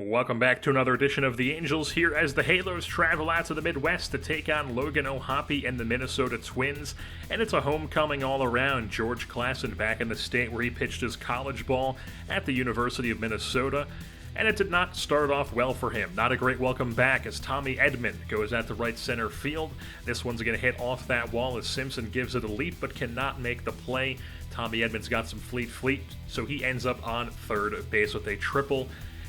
Welcome back to another edition of the Angels here as the Halos travel out to the Midwest to take on Logan O'Hoppe and the Minnesota Twins. And it's a homecoming all around. George Klassen back in the state where he pitched his college ball at the University of Minnesota. And it did not start off well for him. Not a great welcome back as Tommy Edman goes out to right center field. This one's going to hit off that wall as Simpson gives it a leap but cannot make the play. Tommy Edman's got some fleet, so he ends up on third base with a triple.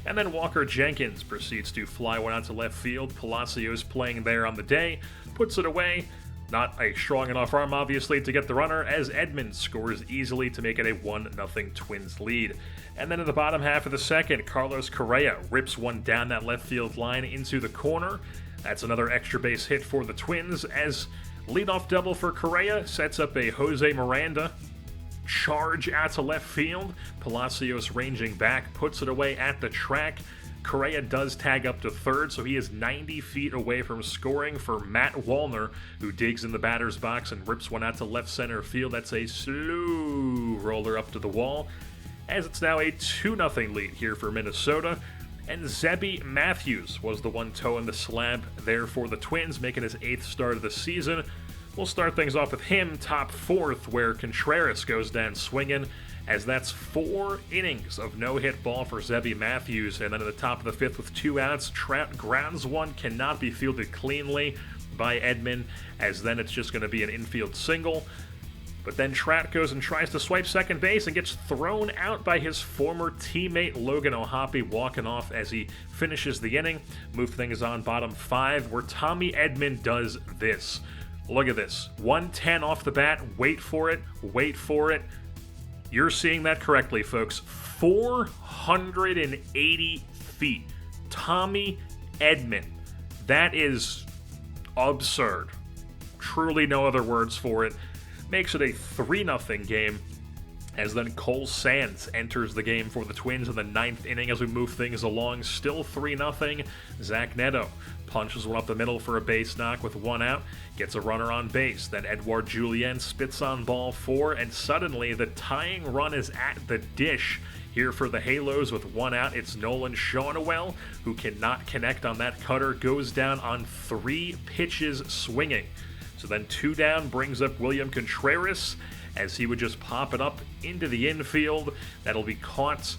And then Walker Jenkins proceeds to fly one out to left field. Palacios playing there on the day, puts it away. Not a strong enough arm, obviously, to get the runner, as Edman scores easily to make it a 1-0 Twins lead. And then in the bottom half of the second, Carlos Correa rips one down that left field line into the corner. That's another extra base hit for the Twins, as leadoff double for Correa sets up a Jose Miranda charge out to left field. Palacios ranging back, puts it away at the track. Correa does tag up to third, so he is 90 feet away from scoring for Matt Wallner, who digs in the batter's box and rips one out to left center field. That's a slow roller up to the wall, as it's now a 2-0 lead here for Minnesota. And Zebby Matthews was the one toe in the slab there for the Twins, making his 8th start of the season. We'll start things off with him, top fourth, where Contreras goes down swinging, as that's 4 innings of no-hit ball for Zebby Matthews. And then at the top of the 5th with 2 outs, Trout grounds one, cannot be fielded cleanly by Edman, as then it's just going to be an infield single. But then Trout goes and tries to swipe second base and gets thrown out by his former teammate Logan O'Hoppe, walking off as he finishes the inning. Move things on bottom 5, where Tommy Edman does this. Look at this. 110 off the bat. Wait for it. Wait for it. You're seeing that correctly, folks. 480 feet. Tommy Edman. That is absurd. Truly no other words for it. Makes it a 3-0 game, as then Cole Sands enters the game for the Twins in the 9th inning as we move things along. Still 3-0. Zach Neto punches one up the middle for a base knock with 1 out, gets a runner on base. Then Edouard Julien spits on ball 4, and suddenly the tying run is at the dish here for the Halos with 1 out. It's Nolan Schoenewell, who cannot connect on that cutter, goes down on 3 pitches swinging. So then 2 down brings up William Contreras, as he would just pop it up into the infield. That'll be caught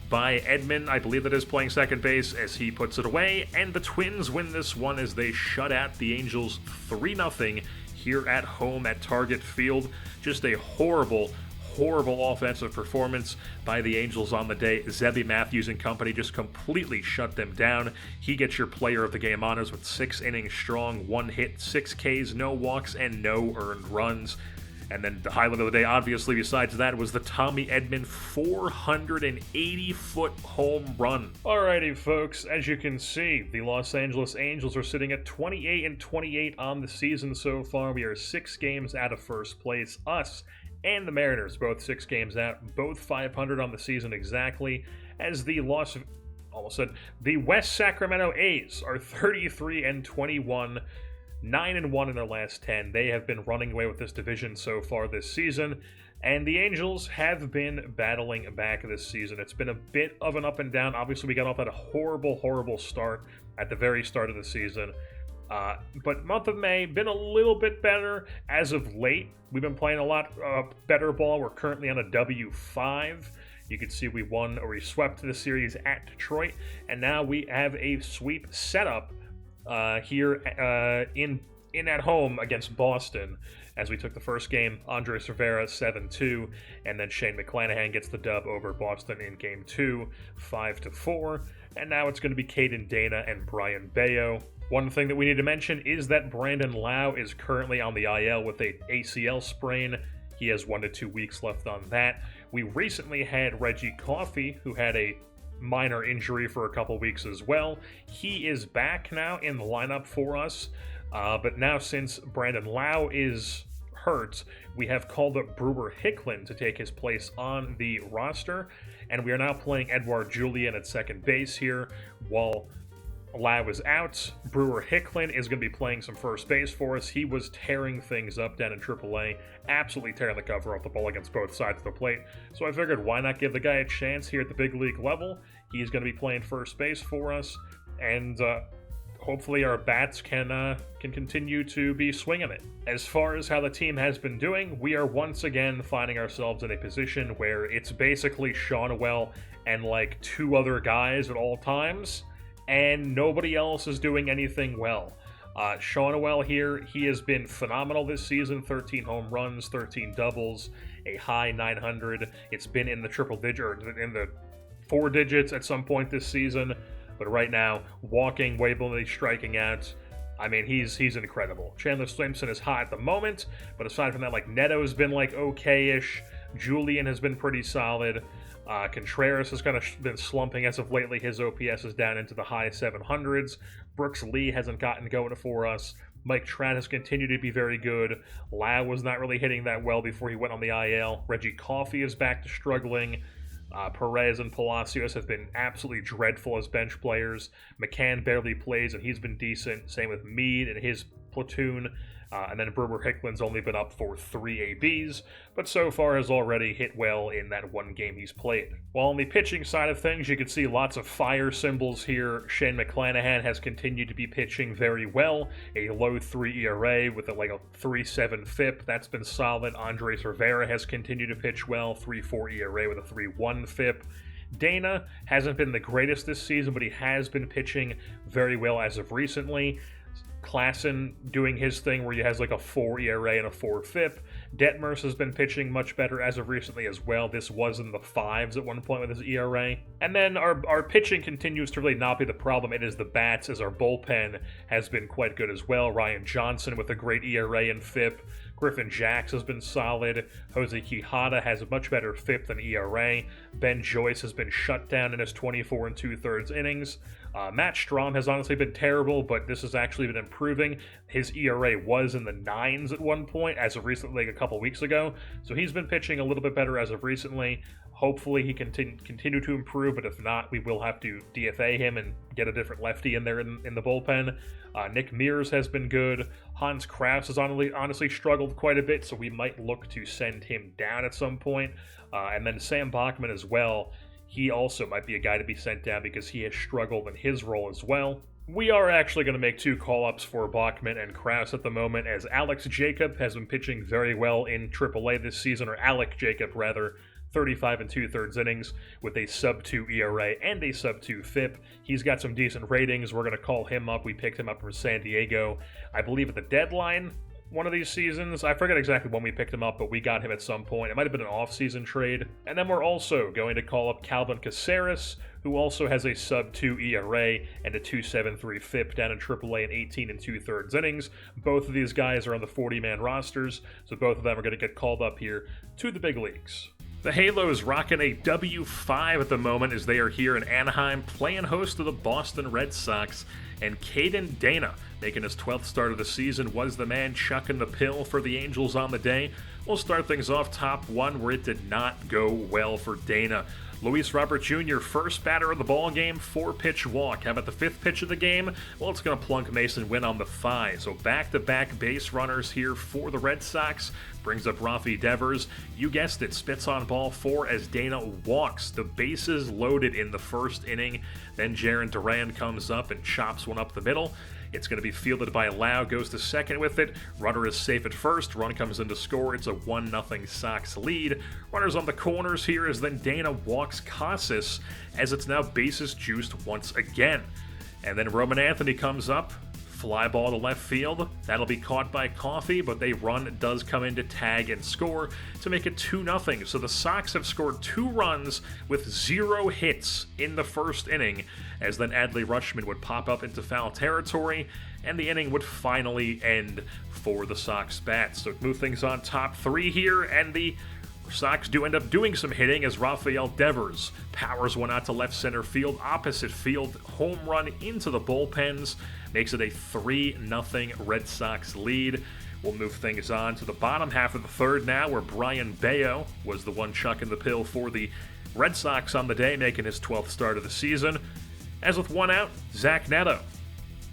by Edman, I believe that is playing second base, as he puts it away. And the Twins win this one as they shut out the Angels 3-0 here at home at Target Field. Just a horrible offensive performance by the Angels on the day. Zebby Matthews and company just completely shut them down. He gets your player of the game honors with 6 innings strong, 1 hit, 6 Ks, no walks, and no earned runs. And then the highlight of the day, obviously, besides that, was the Tommy Edman 480-foot home run. Alrighty, folks, as you can see, the Los Angeles Angels are sitting at 28-28 on the season so far. We are 6 games out of first place. Us and the Mariners, both 6 games out, both 500 on the season exactly, as the the West Sacramento A's are 33-21, 9-1 in their last 10. They have been running away with this division so far this season, and the Angels have been battling back this season. It's been a bit of an up and down. Obviously, we got off at a horrible start at the very start of the season. But month of May, been a little bit better as of late. We've been playing a lot better ball. We're currently on a W5. You can see we swept the series at Detroit, and now we have a sweep setup here in at home against Boston, as we took the first game, Andres Rivera 7-2, and then Shane McClanahan gets the dub over Boston in game 2, 5-4, and now it's going to be Caden Dana and Brian Bayo. One thing that we need to mention is that Brandon Lau is currently on the IL with a ACL sprain. He has 1 to 2 weeks left on that. We recently had Reggie Coffey, who had a minor injury for a couple weeks as well. He is back now in the lineup for us, but now since Brandon Lau is hurt, we have called up Brewer Hicklin to take his place on the roster, and we are now playing Edouard Julien at second base here, while Lau is out. Brewer Hicklin is going to be playing some first base for us. He was tearing things up down in AAA, absolutely tearing the cover off the ball against both sides of the plate. So I figured, why not give the guy a chance here at the big league level? He's going to be playing first base for us, and hopefully our bats can continue to be swinging it. As far as how the team has been doing, we are once again finding ourselves in a position where it's basically Shawnuel and like 2 other guys at all times, and nobody else is doing anything well. Shawnuel here, he has been phenomenal this season. 13 home runs, 13 doubles, a high 900. It's been in the triple digit, or in the 4 digits at some point this season. But right now, walking, wavily striking out, I mean, he's incredible. Chandler Swaimson is hot at the moment, but aside from that, like, Neto's been, like, okay-ish. Julian has been pretty solid. Contreras has kind of been slumping as of lately. His OPS is down into the high 700s. Brooks Lee hasn't gotten going for us. Mike Trout has continued to be very good. Lau was not really hitting that well before he went on the IL. Reggie Coffey is back to struggling. Perez and Palacios have been absolutely dreadful as bench players. McCann barely plays, and he's been decent. Same with Meade and his platoon. And then Brewer Hicklin's only been up for 3 ABs, but so far has already hit well in that 1 game he's played. While on the pitching side of things, you can see lots of fire symbols here. Shane McClanahan has continued to be pitching very well. A low 3 ERA with a 3.7 FIP. That's been solid. Andres Rivera has continued to pitch well. 3.4 ERA with a 3.1 FIP. Dana hasn't been the greatest this season, but he has been pitching very well as of recently. Klassen doing his thing where he has like a 4 ERA and a 4 FIP. Detmers has been pitching much better as of recently as well. This was in the 5s at one point with his ERA. And then our pitching continues to really not be the problem. It is the bats, as our bullpen has been quite good as well. Ryan Johnson with a great ERA and FIP. Griffin Jacks has been solid. Jose Quijada has a much better FIP than ERA. Ben Joyce has been shut down in his 24 2/3 innings. Matt Strahm has honestly been terrible, but this has actually been improving. His ERA was in the 9s at one point, as of recently, like a couple weeks ago. So he's been pitching a little bit better as of recently. Hopefully he can continue to improve, but if not, we will have to DFA him and get a different lefty in there in the bullpen. Nick Mears has been good. Hans Kraus has honestly struggled quite a bit, so we might look to send him down at some point. And then Sam Bachman as well. He also might be a guy to be sent down because he has struggled in his role as well. We are actually going to make 2 call-ups for Bachman and Kraus at the moment, as Alex Jacob has been pitching very well in AAA this season, or Alec Jacob rather. 35 2/3 innings with a sub-2 ERA and a sub-2 FIP. He's got some decent ratings. We're going to call him up. We picked him up from San Diego, I believe at the deadline one of these seasons. I forget exactly when we picked him up, but we got him at some point. It might have been an off-season trade. And then we're also going to call up Calvin Caceres, who also has a sub-2 ERA and a 2.73 FIP down in AAA in 18 2/3 innings. Both of these guys are on the 40-man rosters, so both of them are going to get called up here to the big leagues. The Halos rocking a W5 at the moment as they are here in Anaheim playing host to the Boston Red Sox. And Caden Dana, making his 12th start of the season, was the man chucking the pill for the Angels on the day. We'll start things off top 1 where it did not go well for Dana. Luis Robert Jr., first batter of the ball game, 4-pitch walk. How about the 5th pitch of the game? Well, it's going to plunk Mason Wynn on the 5. So back-to-back base runners here for the Red Sox. Brings up Rafi Devers. You guessed it, spits on ball 4 as Dana walks. The bases loaded in the first inning. Then Jarren Duran comes up and chops one up the middle. It's going to be fielded by Lau, goes to second with it. Runner is safe at first. Run comes in to score. It's a 1-0 Sox lead. Runners on the corners here as then Dana walks Casas as it's now bases juiced once again. And then Roman Anthony comes up. Fly ball to left field. That'll be caught by Coffey, but a run does come in to tag and score to make it 2-0. So the Sox have scored 2 runs with 0 hits in the first inning, as then Adley Rutschman would pop up into foul territory, and the inning would finally end for the Sox bats. So move things on top 3 here, and the Sox do end up doing some hitting as Rafael Devers powers one out to left center field, opposite field, home run into the bullpens, makes it a 3-0 Red Sox lead. We'll move things on to the bottom half of the 3rd now, where Brian Bayo was the one chucking the pill for the Red Sox on the day, making his 12th start of the season. As with 1 out, Zach Neto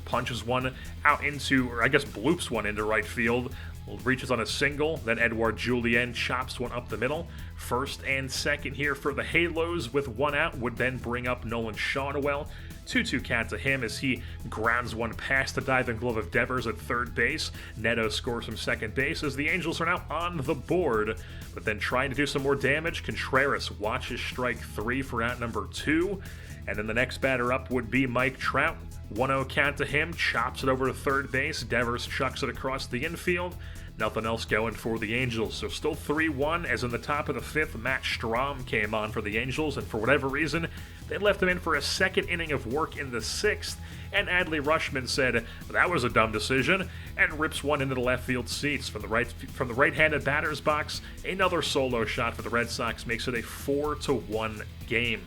punches one out into, or I guess bloops one into right field. reaches on a single, then Edouard Julien chops one up the middle. First and second here for the Halos with one out would then bring up Nolan Shawnwell. 2-2 count to him as he grounds one past the diving glove of Devers at third base. Neto scores from second base as the Angels are now on the board. But then trying to do some more damage, Contreras watches strike 3 for out number 2. And then the next batter up would be Mike Trout. 1-0 count to him, chops it over to third base. Devers chucks it across the infield. Nothing else going for the Angels. So still 3-1 as in the top of the fifth, Matt Strahm came on for the Angels, and for whatever reason, they left him in for a second inning of work in the sixth, and Adley Rutschman said that was a dumb decision and rips one into the left field seats. From the right-handed batter's box, another solo shot for the Red Sox makes it a 4-1 game.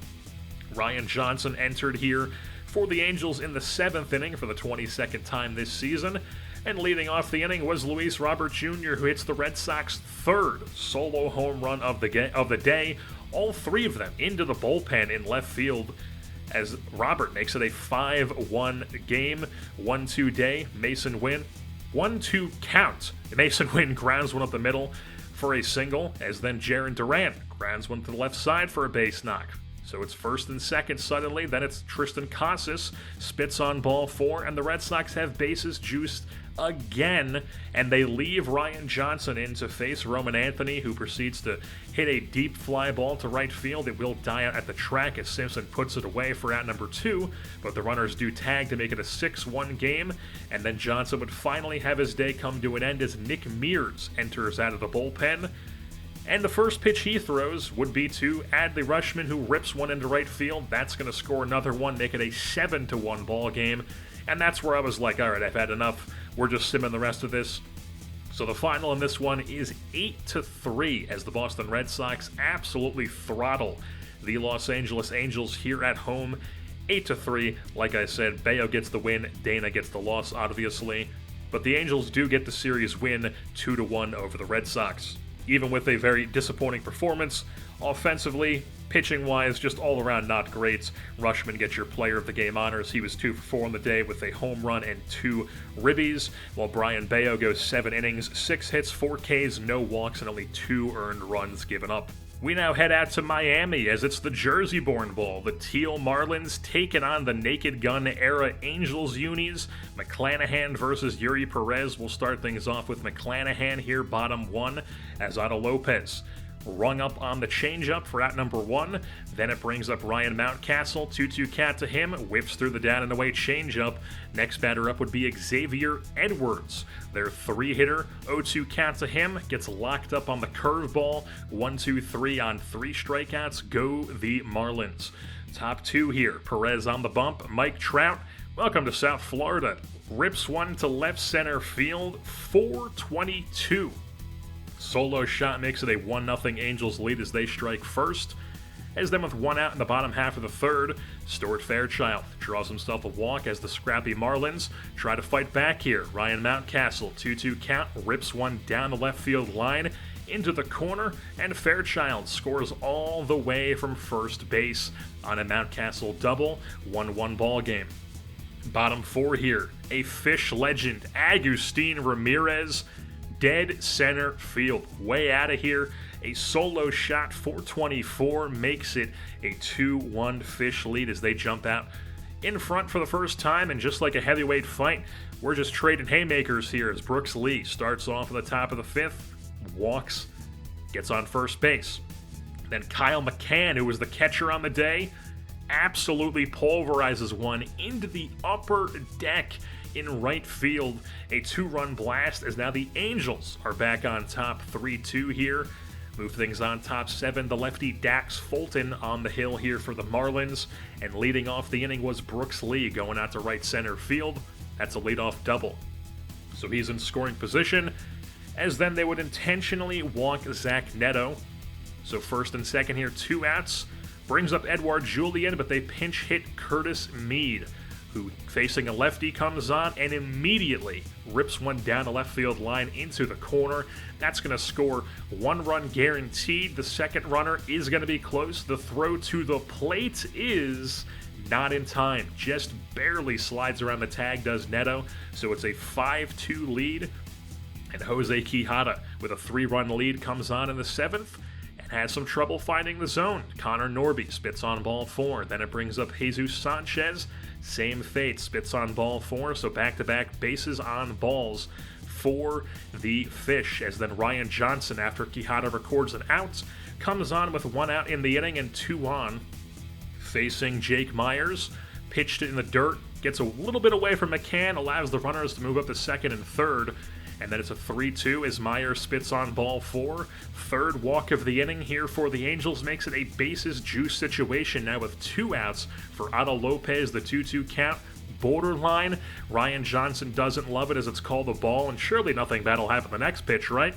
Ryan Johnson entered here for the Angels in the seventh inning for the 22nd time this season. And leading off the inning was Luis Robert Jr., who hits the Red Sox third solo home run of the day. All three of them into the bullpen in left field as Robert makes it a 5-1 game. 1-2 day, Mason Wynn. 1-2 count. Mason Wynn grounds one up the middle for a single, as then Jarren Duran grounds one to the left side for a base knock. So it's first and second suddenly, then it's Tristan Casas, spits on ball 4, and the Red Sox have bases juiced again, and they leave Ryan Johnson in to face Roman Anthony, who proceeds to hit a deep fly ball to right field. It will die out at the track as Simpson puts it away for out number 2, but the runners do tag to make it a 6-1 game, and then Johnson would finally have his day come to an end as Nick Mears enters out of the bullpen. And the first pitch he throws would be to Adley Rutschman, who rips one into right field. That's going to score another one, make it a 7-1 ball game. And that's where I was like, all right, I've had enough. We're just simming the rest of this. So the final in this one is 8-3 as the Boston Red Sox absolutely throttle the Los Angeles Angels here at home. 8-3. Like I said, Bayo gets the win. Dana gets the loss, obviously. But the Angels do get the series win 2-1 over the Red Sox. Even with a very disappointing performance, offensively, pitching-wise, just all around not great. Rutschman gets your player of the game honors. He was 2 for 4 on the day with a home run and 2 ribbies, while Brian Bayo goes 7 innings, 6 hits, 4 Ks, no walks, and only 2 earned runs given up. We now head out to Miami as it's the JerseyBorn Bowl. The Teal Marlins taking on the Naked Gun era Angels unis. McClanahan versus Yuri Perez. We'll start things off with McClanahan here, bottom 1, as Otto Lopez rung up on the changeup for out number 1. Then it brings up Ryan Mountcastle, 2-2 count to him, whips through the down and away changeup. Next batter up would be Xavier Edwards. Their 3-hitter, 0-2 count to him, gets locked up on the curveball. 1-2-3 on 3 strikeouts. Go the Marlins. Top 2 here, Perez on the bump. Mike Trout, welcome to South Florida. Rips one to left center field, 422. Solo shot makes it a 1-0 Angels lead as they strike first. As then with one out in the bottom half of the third, Stuart Fairchild draws himself a walk as the scrappy Marlins try to fight back here. Ryan Mountcastle, 2-2 count, rips one down the left field line into the corner, and Fairchild scores all the way from first base on a Mountcastle double. 1-1 ball game. Bottom 4 here, a Fish legend, Agustin Ramirez, dead center field, way out of here. A solo shot, 424, makes it a 2-1 Fish lead as they jump out in front for the first time. And just like a heavyweight fight, we're just trading haymakers here as Brooks Lee starts off at the top of the 5th, walks, gets on first base. Then Kyle McCann, who was the catcher on the day, absolutely pulverizes one into the upper deck in right field. A 2-run blast as now the Angels are back on top 3-2 here. Move things on top 7, the lefty Dax Fulton on the hill here for the Marlins. And leading off the inning was Brooks Lee going out to right center field. That's a leadoff double. So he's in scoring position, as then they would intentionally walk Zach Neto. So first and second here, 2 outs. Brings up Edouard Julien, but they pinch hit Curtis Mead, who, facing a lefty, comes on and immediately rips one down the left field line into the corner. That's going to score 1 run guaranteed. The second runner is going to be close. The throw to the plate is not in time. Just barely slides around the tag, does Neto. So it's a 5-2 lead. And Jose Quijada, with a 3-run lead, comes on in the 7th and has some trouble finding the zone. Connor Norby spits on ball 4. Then it brings up Jesus Sanchez. Same fate, spits on ball 4. So back-to-back bases on balls for the Fish. As then Ryan Johnson, after Quijada records an out, comes on with 1 out in the inning and 2 on. Facing Jake Myers, pitched it in the dirt, gets a little bit away from McCann, allows the runners to move up to second and third. And then it's a 3-2 as Myers spits on ball 4. Third walk of the inning here for the Angels makes it a bases juice situation now with 2 outs for Otto Lopez, the 2-2 count. Borderline. Ryan Johnson doesn't love it as it's called a ball, and surely nothing bad will happen the next pitch, right?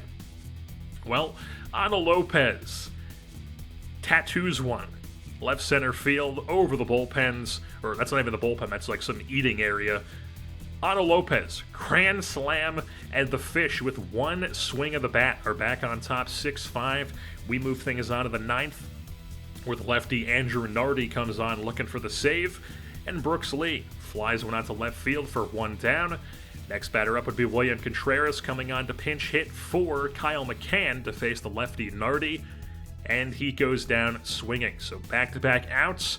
Well, Otto Lopez tattoos one. Left center field over the bullpens, or that's not even the bullpen, that's like some eating area. Otto Lopez, grand slam, and the Fish with 1 swing of the bat are back on top 6-5. We move things on to the 9th, where the lefty Andrew Nardi comes on looking for the save, and Brooks Lee flies one out to left field for 1 down. Next batter up would be William Contreras coming on to pinch hit for Kyle McCann to face the lefty Nardi, and he goes down swinging. So back-to-back outs.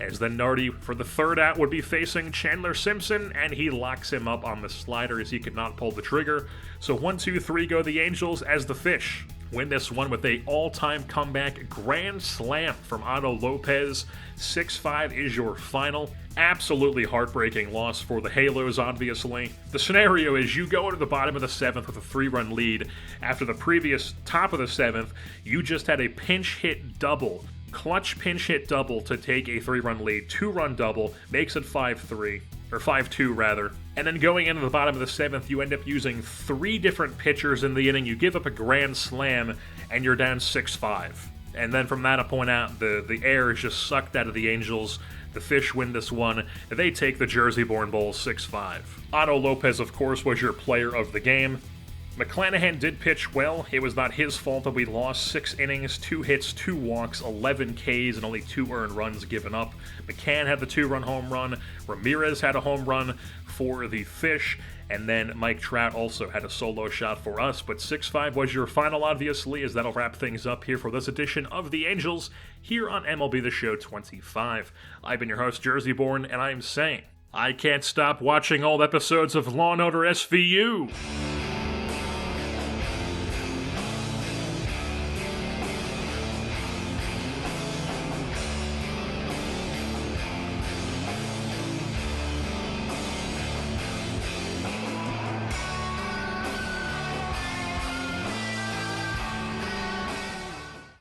As then Nardi, for the 3rd out, would be facing Chandler Simpson, and he locks him up on the slider as he could not pull the trigger. So 1-2-3 go the Angels as the Fish win this one with a all-time comeback grand slam from Otto Lopez. 6-5 is your final. Absolutely heartbreaking loss for the Halos, obviously. The scenario is you go into the bottom of the 7th with a 3-run lead. After the previous top of the 7th, you just had a pinch hit double. Clutch pinch hit double to take a 3-run lead. 2-run double makes it 5-3, or 5-2 rather. And then going into the bottom of the 7th, you end up using 3 different pitchers in the inning. You give up a grand slam, and you're down 6-5. And then from that point out, the air is just sucked out of the Angels. The Fish win this one. They take the JerseyBorn Bowl 6-5. Otto Lopez, of course, was your player of the game. McClanahan did pitch well. It was not his fault that we lost. 6 innings, 2 hits, 2 walks, 11 Ks, and only 2 earned runs given up. McCann had the 2-run home run. Ramirez had a home run for the Fish. And then Mike Trout also had a solo shot for us. But 6-5 was your final, obviously, as that'll wrap things up here for this edition of The Angels here on MLB The Show 25. I've been your host, JerseyBorn, and I'm saying I can't stop watching old episodes of Law & Order SVU.